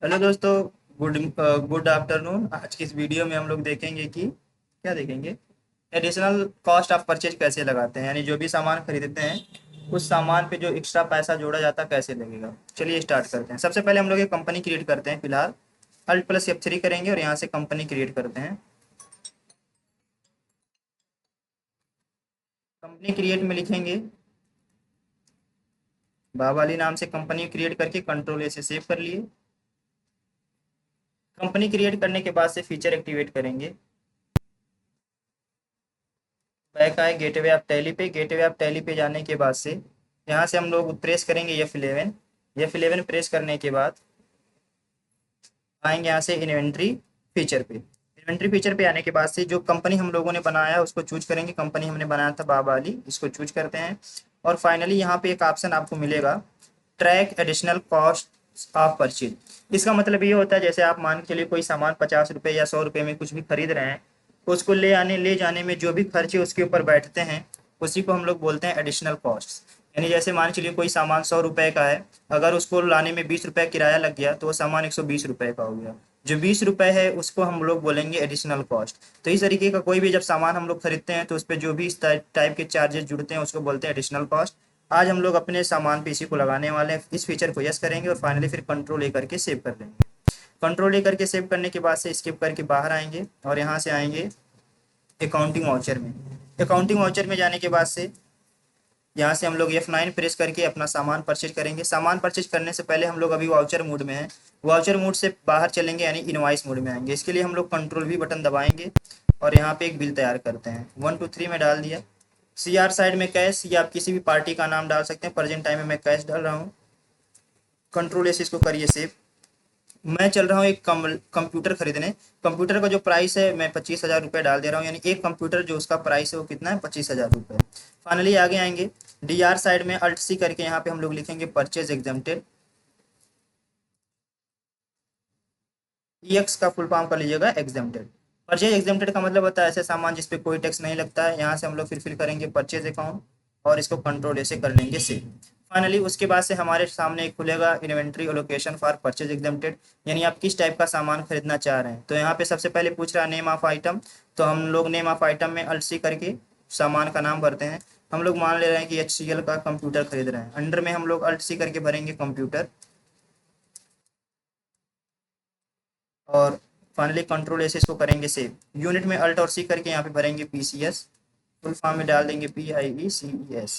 Hello दोस्तों। Good good afternoon. आज की इस वीडियो में हम लोग देखेंगे कि क्या देखेंगे, एडिशनल कॉस्ट ऑफ परचेज कैसे लगाते हैं, यानी जो भी सामान खरीदते हैं उस सामान पे जो एक्स्ट्रा पैसा जोड़ा जाता है कैसे लगेगा। चलिए स्टार्ट करते हैं। सबसे पहले हम लोग एक कंपनी क्रिएट करते हैं। फिलहाल Alt+F3 करेंगे और यहाँ से कंपनी क्रिएट करते हैं। कंपनी क्रिएट में लिखेंगे बावाली नाम से कंपनी क्रिएट करके Ctrl A से सेव कर लिए। कंपनी क्रिएट करने के बाद से फीचर एक्टिवेट करेंगे। बैक आए गेटवे ऑफ टैली पे। गेटवे ऑफ टैली पे जाने के बाद से यहाँ से हम लोग प्रेस करेंगे F11। F11 प्रेस करने के बाद आएंगे यहाँ से इन्वेंट्री फीचर पे। इन्वेंट्री फीचर पे आने के बाद से जो कंपनी हम लोगों ने बनाया है उसको चूज करेंगे। कंपनी हमने बनाया था बाबा अली, इसको चूज करते हैं। और फाइनली यहाँ पे एक ऑप्शन आपको मिलेगा, track additional cost of purchase. इसका मतलब ये होता है जैसे आप मान के लिए कोई सामान 50 रुपये या 100 रुपये में कुछ भी खरीद रहे हैं, उसको ले जाने में जो भी खर्चे उसके ऊपर बैठते हैं उसी को हम लोग बोलते हैं एडिशनल कॉस्ट। यानी जैसे मान चलिए कोई सामान 100 रुपये का है, अगर उसको लाने में 20 रुपये किराया लग गया तो वो सामान 120 रुपये का हो गया। जो 20 रुपये है उसको हम लोग बोलेंगे एडिशनल कॉस्ट। तो इस तरीके का कोई भी जब सामान हम लोग खरीदते हैं तो उस पर जो भी इस टाइप के चार्जेस जुड़ते हैं उसको बोलते हैं एडिशनल कॉस्ट। आज हम लोग अपने सामान पे इसी को लगाने वाले हैं। इस फीचर को यस करेंगे और फाइनली फिर Ctrl A करके सेव कर लेंगे। Ctrl A करके सेव करने के बाद से स्किप करके बाहर आएंगे और यहाँ से आएंगे अकाउंटिंग वाउचर में। अकाउंटिंग वाउचर में जाने के बाद से यहाँ से हम लोग F9 प्रेस करके अपना सामान परचेज करेंगे। सामान परचेज करने से पहले हम लोग अभी वाउचर मोड में हैं। वाउचर मोड से बाहर चलेंगे यानी इनवाइस मोड में आएंगे। इसके लिए हम लोग Ctrl V बटन दबाएंगे और यहाँ पे एक बिल तैयार करते हैं। 123 में डाल दिया। CR साइड में कैश या आप किसी भी पार्टी का नाम डाल सकते हैं। प्रेजेंट टाइम में मैं कैश डाल रहा हूँ। Ctrl S इसको करिए सेव। मैं चल रहा हूँ एक कंप्यूटर खरीदने। कंप्यूटर का जो प्राइस है मैं 25,000 रुपये डाल दे रहा हूँ, यानी एक कंप्यूटर जो उसका प्राइस है वो कितना है, 25,000 रुपये। फाइनली आगे आएंगे DR साइड में Alt+C करके यहाँ पे हम लोग लिखेंगे परचेज एग्जेम्प्टेड। EX का फुल फॉर्म कर लीजिएगा एग्जेम्प्टेड। परचेज एग्जेम्प्टेड का मतलब होता है ऐसे सामान जिसपे कोई टैक्स नहीं लगता है। यहाँ से हम लोग फिर करेंगे परचेज अकाउंट और इसको Ctrl A से कर लेंगे सेव। फाइनली उसके बाद से हमारे सामने एक खुलेगा inventory allocation for purchase exempted, यानी आप किस टाइप का सामान खरीदना चाह रहे हैं। तो यहाँ पे सबसे पहले पूछ रहा है नेम ऑफ आइटम। तो हम लोग नेम ऑफ आइटम में Alt+C करके सामान का नाम भरते हैं। हम लोग मान ले रहे हैं कि HCL का कंप्यूटर खरीद रहे हैं। अंडर में हम लोग Alt+C करके भरेंगे कंप्यूटर और फाइनली Ctrl A से इसको करेंगे सेव। यूनिट में Alt और C करके यहाँ पे भरेंगे PCS। फुल फॉर्म में डाल देंगे PIECES।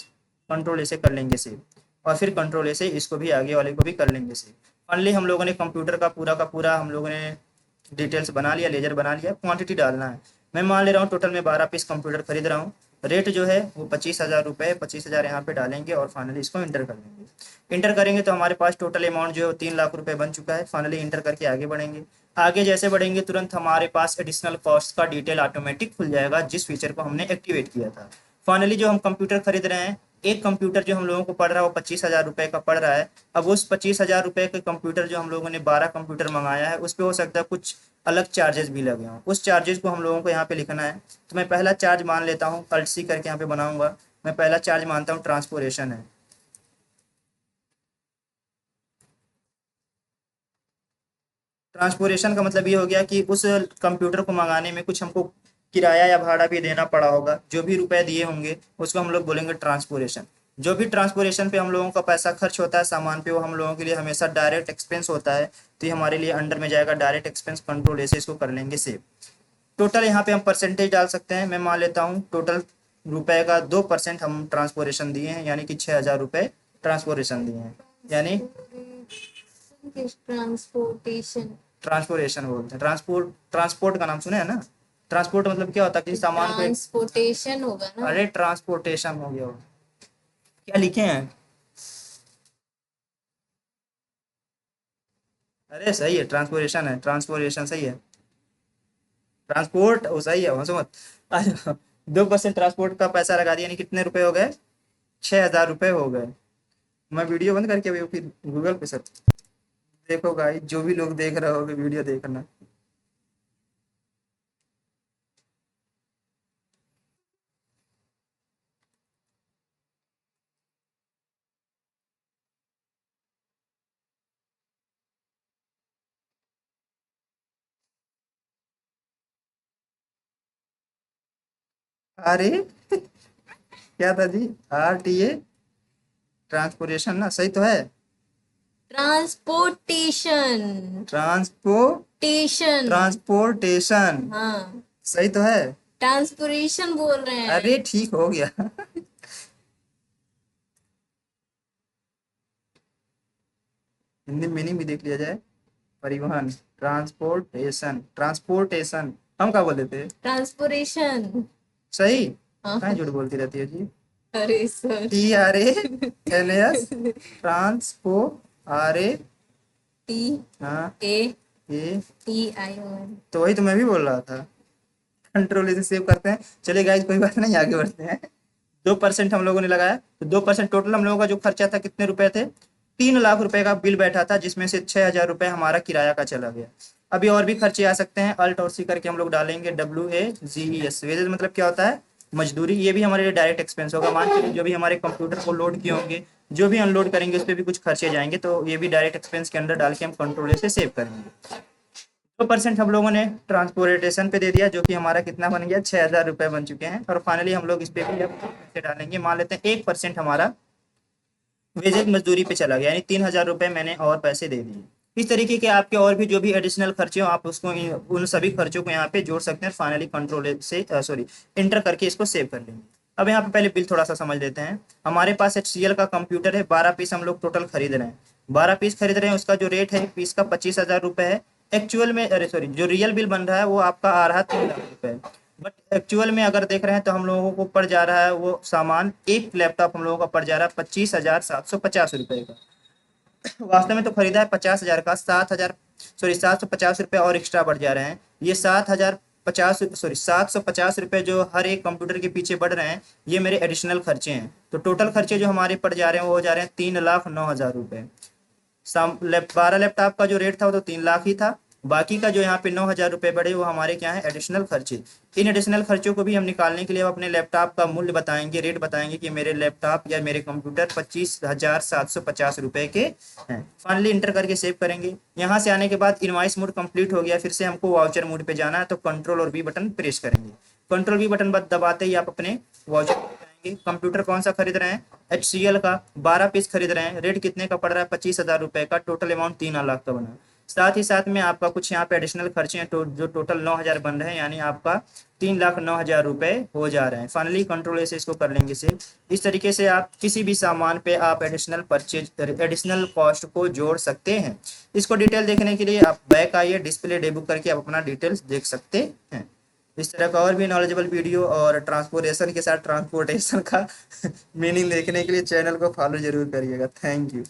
Ctrl A से कर लेंगे सेव और फिर Ctrl A से इसको भी आगे वाले को भी कर लेंगे सेव। फाइनली हम लोगों ने कंप्यूटर का पूरा हम लोगों ने डिटेल्स बना लिया, लेजर बना लिया। क्वांटिटी डालना है। मैं मान ले रहा हूँ टोटल में 12 पीस कंप्यूटर खरीद रहा हूँ। रेट जो है वो 25,000 रुपये, 25,000 यहाँ पे डालेंगे और फाइनली इसको इंटर कर लेंगे। इंटर करेंगे तो हमारे पास टोटल अमाउंट जो है 3 लाख रुपये बन चुका है। फाइनली इंटर करके आगे बढ़ेंगे। आगे जैसे बढ़ेंगे तुरंत हमारे पास एडिशनल कॉस्ट का डिटेल ऑटोमेटिक खुल जाएगा जिस फीचर को हमने एक्टिवेट किया था। फाइनली जो हम कंप्यूटर खरीद रहे हैं, एक कंप्यूटर जो हम लोगों को पड़ रहा है वो 25,000 रुपये का पड़ रहा है। अब उस 25,000 रुपये के कंप्यूटर जो हम लोगों ने 12 कंप्यूटर मंगाया है उस पर हो सकता है कुछ अलग चार्जेस भी लगे हों। उस चार्जेस को हम लोगों को यहाँ पे लिखना है। तो मैं पहला चार्ज मान लेता हूँ, Alt+C करके यहाँ पे बनाऊंगा। मैं पहला चार्ज मानता हूँ ट्रांसपोर्टेशन है। ट्रांसपोर्टेशन का मतलब ये हो गया कि उस कंप्यूटर को मंगाने में कुछ हमको किराया या भाड़ा भी देना पड़ा होगा। जो भी रुपए दिए होंगे उसको हम लोग बोलेंगे ट्रांसपोर्टेशन। जो भी ट्रांसपोर्टेशन पे हम लोगों का पैसा खर्च होता है सामान पे, वो हम लोगों के लिए हमेशा डायरेक्ट एक्सपेंस होता है। तो ये हमारे लिए अंडर में जाएगा डायरेक्ट एक्सपेंस। Ctrl A से इसको कर लेंगे सेव। टोटल यहाँ पे हम परसेंटेज डाल सकते हैं। मैं मान लेता हूँ टोटल रुपए का 2% हम ट्रांसपोर्टेशन दिए हैं, यानी कि 6,000 रुपये ट्रांसपोर्टेशन दिए हैं। यानी ट्रांसपोर्टेशन। ट्रांसपोर्टेशन बोलते हैं। ट्रांसपोर्ट, ट्रांसपोर्ट का नाम सुने हैं ना। ट्रांसपोर्ट मतलब क्या होता है, किसी सामान को ट्रांसपोर्टेशन होगा ना। अरे ट्रांसपोर्टेशन हो गया वो। क्या लिखे हैं। अरे सही है, ट्रांसपोर्टेशन है, ट्रांसपोर्टेशन सही है। ट्रांसपोर्ट वो सही है, वहाँ मत। 2% ट्रांसपोर्ट का पैसा लगा दिया, यानी कितने रुपए हो गए, 6,000 रुपये हो गए। मैं वीडियो बंद करके अभी फिर गूगल पे सर्च। देखो गाइस, जो भी लोग देख रहे होगे वीडियो देखना। अरे क्या था जी? RTA, ट्रांसपोर्टेशन ना, सही तो है? ट्रांसपोर्टेशन। ट्रांसपो टेशन। ट्रांसपोर्टेशन, हाँ, सही तो है? ट्रांसपोर्टेशन बोल रहे हैं। अरे ठीक हो गया। हिंदी मीनिंग भी देख लिया जाए। परिवहन, ट्रांसपोर्टेशन, ट्रांसपोर्टेशन, हम क्या बोल देते? ट्रांसपोर्टेशन। सही? हाँ। कहाँ झूठ बोलती रहती है जी? अरे सर। TRANS, ट्रांसपो, RA, टी हाँ, ए ये टी आई ओ एन। तो वही तो मैं भी बोल रहा था। कंट्रोल इसे सेव करते हैं। चलिए गाइस, कोई बात नहीं, आगे बढ़ते हैं। 2% हम लोगों ने लगाया, तो 2% टोटल हम लोगों का जो खर्चा था कितने रुपए थे? 3 लाख रुपए का बिल बैठा था, जिसमें से 6 हजार रुपए हमारा किराया का चला गया। अभी और भी खर्चे आ सकते हैं, अल्ट और सी करके हम लोग डालेंगे, WAGES, वेजेस मतलब क्या होता है? मजदूरी। ये भी हमारे लिए डायरेक्ट एक्सपेंस होगा। मान के चलिए जो भी हमारे कंप्यूटर को लोड किए होंगे, जो भी अनलोड करेंगे, उस पर भी कुछ खर्चे जाएंगे, तो ये भी डायरेक्ट एक्सपेंस के अंदर डाल के हम कंट्रोल से सेव करेंगे। 2% हम लोगों ने ट्रांसपोर्टेशन पे दे दिया, जो कि हमारा कितना बन गया? 6 हजार रुपए बन चुके हैं। और फाइनली हम लोग इस पे भी अब पैसे डालेंगे। मान लेते हैं 1% हमारा वेजेज मजदूरी पे चला गया, यानी 3 हजार रुपए मैंने और पैसे दे दिए। इस तरीके के आपके और भी जो भी एडिशनल खर्चे हो, आप उसको उन सभी खर्चों को यहाँ पे जोड़ सकते हैं। फाइनली कंट्रोल से सॉरी इंटर करके इसको सेव कर लेंगे। अब यहाँ पे पहले बिल थोड़ा सा समझ लेते हैं। हमारे पास HCL का कंप्यूटर है, 12 पीस हम लोग टोटल खरीद रहे हैं। 12 पीस खरीद रहे हैं, उसका जो रेट है पीस का 25 हजार रुपए है। एक्चुअल में, अरे सॉरी, जो रियल बिल बन रहा है वो आपका आ रहा है 3 लाख रुपए। बट एक्चुअल में अगर देख रहे हैं तो हम लोगों को पड़ जा रहा है वो सामान, एक लैपटॉप हम लोगों का पड़ जा रहा है 25,750 रुपए का। वास्तव में तो खरीदा है 50 हजार का, 7 हजार, सॉरी 750 रुपये और एक्स्ट्रा बढ़ जा रहे हैं। ये 750 रुपये जो हर एक कंप्यूटर के पीछे बढ़ रहे हैं, ये मेरे एडिशनल खर्चे हैं। तो टोटल खर्चे जो हमारे पड़ जा रहे हैं वो हो जा रहे हैं 3,09,000 रुपये। 12 लैपटॉप का जो रेट था वो तो 3 लाख ही था। बाकी का जो यहाँ पे 9 हजार रुपये बढ़े, वो हमारे क्या है? एडिशनल खर्चे। इन एडिशनल खर्चों को भी हम निकालने के लिए अब अपने लैपटॉप का मूल्य बताएंगे, रेट बताएंगे कि मेरे लैपटॉप या मेरे कंप्यूटर 25,750 रुपये के हैं। फाइनली इंटर करके सेव करेंगे। यहाँ से आने के बाद इनवाइस मोड कंप्लीट हो गया, फिर से हमको वाउचर मोड पे जाना है, तो कंट्रोल और V बटन प्रेस करेंगे। कंट्रोल V बटन दबाते ही आप अपने वाउचर कंप्यूटर कौन सा खरीद रहे हैं? HCL का 12 पीस खरीद रहे हैं। रेट कितने का पड़ रहा है? 25,000 रुपए का। टोटल अमाउंट 3 लाख का बना। साथ ही साथ में आपका कुछ यहाँ पे एडिशनल खर्चे हैं, तो जो टोटल 9 हजार बन रहे हैं, यानी आपका 3,09,000 रुपए हो जा रहे हैं। फाइनली कंट्रोल से इसको कर लेंगे सेव। इस तरीके से आप किसी भी सामान पे आप एडिशनल कॉस्ट को जोड़ सकते हैं। इसको डिटेल देखने के लिए आप बैक आइए, डिस्प्ले डेबुक करके आप अपना डिटेल्स देख सकते हैं। इस तरह का और भी नॉलेजेबल वीडियो और ट्रांसपोर्टेशन के साथ ट्रांसपोर्टेशन का मीनिंग देखने के लिए चैनल को फॉलो जरूर करिएगा। Thank you.